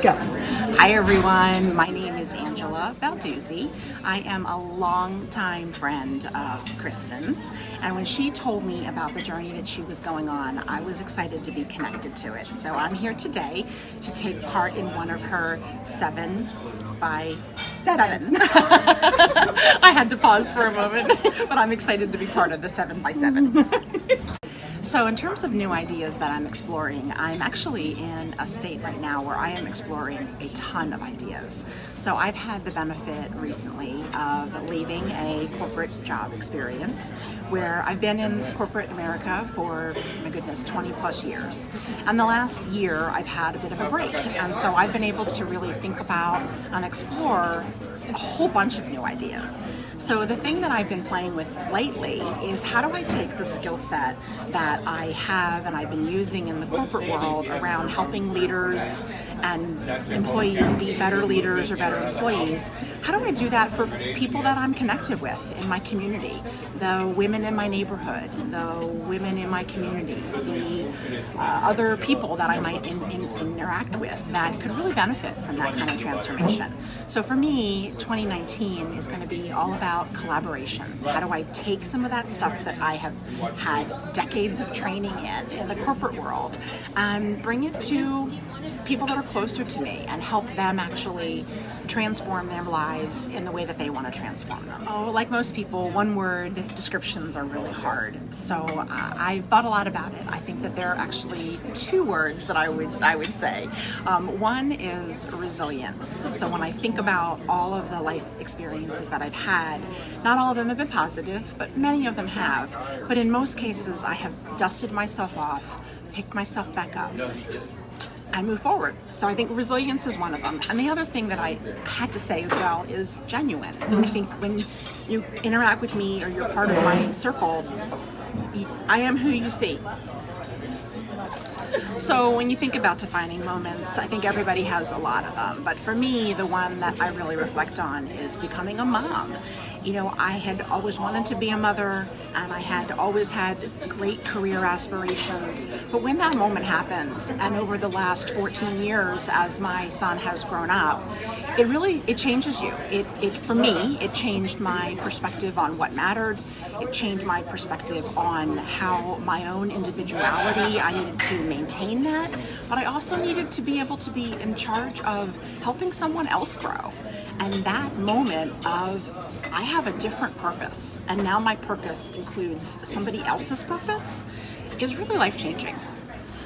Go. Hi everyone, my name is Angela Balduzzi. I am a longtime friend of Kristen's, and when she told me about the journey that she was going on, I was excited to be connected to it. So I'm here today to take part in one of her 7 by 7. I had to pause for a moment, but I'm excited to be part of the 7 by 7. So in terms of new ideas that I'm exploring, I'm actually in a state right now where I am exploring a ton of ideas. So I've had the benefit recently of leaving a corporate job experience where I've been in corporate America for, my goodness, 20 plus years. And the last year I've had a bit of a break. And so I've been able to really think about and explore a whole bunch of new ideas. So the thing that I've been playing with lately is how do I take the skill set that I have and I've been using in the corporate world around helping leaders and employees be better leaders or better employees. How do I do that for people that I'm connected with in my community? The women in my neighborhood, the women in my community, the other people that I might interact with that could really benefit from that kind of transformation. So for me, 2019 is going to be all about collaboration. How do I take some of that stuff that I have had decades of training in the corporate world, and bring it to people that are closer to me and help them actually transform their lives in the way that they want to transform them. Oh, like most people, one-word descriptions are really hard. So I've thought a lot about it. I think that there are actually 2 words that I would say. One is resilient. So when I think about all of the life experiences that I've had, not all of them have been positive, but many of them have. But in most cases, I have dusted myself off, picked myself back up, and move forward. So I think resilience is one of them. And the other thing that I had to say as well is genuine. I think when you interact with me or you're part of my circle, I am who you see. So when you think about defining moments, I think everybody has a lot of them. But for me, the one that I really reflect on is becoming a mom. You know, I had always wanted to be a mother, and I had always had great career aspirations. But when that moment happened, and over the last 14 years as my son has grown up, it changes you. For me, it changed my perspective on what mattered. It changed my perspective on how my own individuality, I needed to maintain that, but I also needed to be able to be in charge of helping someone else grow. And that moment of, I have a different purpose, and now my purpose includes somebody else's purpose, is really life-changing.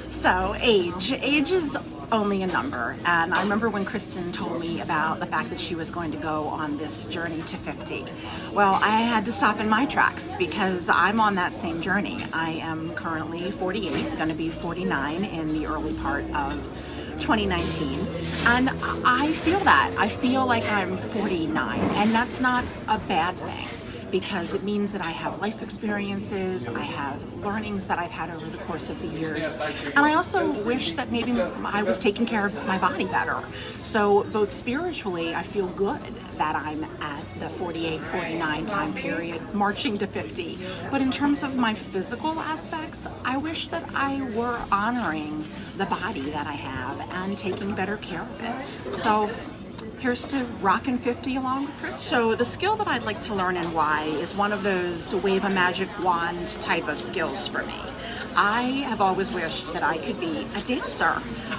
So age is only a number, and I remember when Kristen told me about the fact that she was going to go on this journey to 50. Well, I had to stop in my tracks because I'm on that same journey. I am currently 48, going to be 49 in the early part of 2019, and I feel that. I feel like I'm 49, and that's not a bad thing, because it means that I have life experiences, I have learnings that I've had over the course of the years, and I also wish that maybe I was taking care of my body better. So both spiritually, I feel good that I'm at the 48, 49 time period, marching to 50. But in terms of my physical aspects, I wish that I were honoring the body that I have and taking better care of it. So here's to rockin' 50 along with Chris. So the skill that I'd like to learn and why is one of those wave a magic wand type of skills for me. I have always wished that I could be a dancer.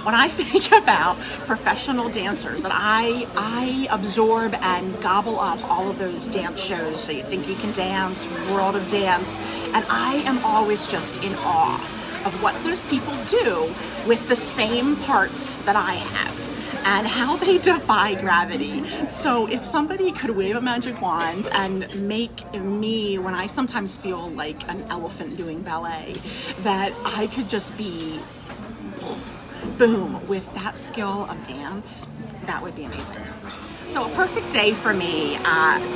When I think about professional dancers, and I absorb and gobble up all of those dance shows, So You Think You Can Dance, World of Dance, and I am always just in awe of what those people do with the same parts that I have, and how they defy gravity. So if somebody could wave a magic wand and make me, when I sometimes feel like an elephant doing ballet, that I could just be boom with that skill of dance, that would be amazing. So a perfect day for me,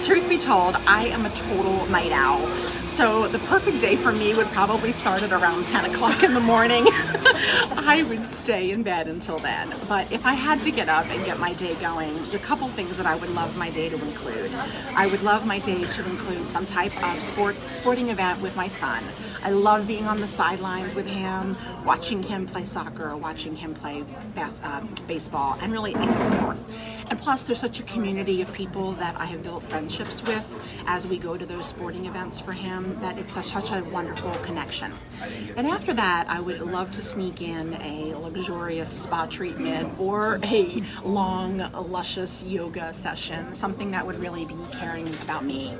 truth be told, I am a total night owl. So the perfect day for me would probably start at around 10 o'clock in the morning. I would stay in bed until then. But if I had to get up and get my day going, the couple things that I would love my day to include. I would love my day to include some type of sporting event with my son. I love being on the sidelines with him, watching him play soccer, watching him play baseball, and really any sport. And plus, there's such a community of people that I have built friendships with as we go to those sporting events for him, that it's such a wonderful connection. And after that, I would love to sneak in a luxurious spa treatment or a long, luscious yoga session, something that would really be caring about me.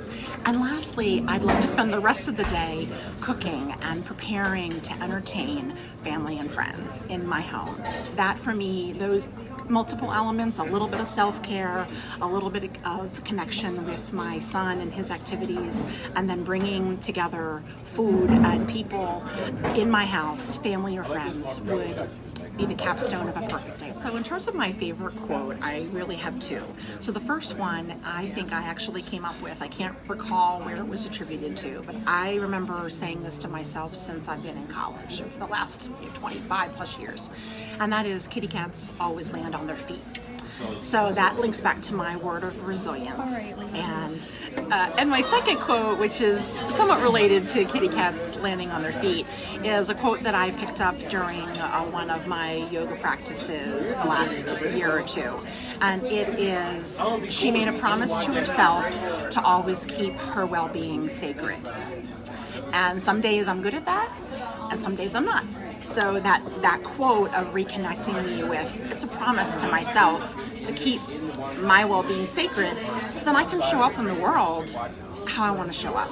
And lastly, I'd love to spend the rest of the day cooking and preparing to entertain family and friends in my home. That, for me, those multiple elements, a little bit of self-care, a little bit of connection with my son and his activities, and then bringing together food and people in my house, family or friends, would be the capstone of a perfect day. So in terms of my favorite quote, I really have two. So the first one, I think I actually came up with. I can't recall where it was attributed to, but I remember saying this to myself since I've been in college, for the last 25 plus years. And that is, kitty cats always land on their feet. So that links back to my word of resilience. And my second quote, which is somewhat related to kitty cats landing on their feet, is a quote that I picked up during one of my yoga practices the last year or two. And it is, she made a promise to herself to always keep her well-being sacred. And some days I'm good at that, and some days I'm not. So that quote of reconnecting me with, it's a promise to myself to keep my well-being sacred so that I can show up in the world how I want to show up.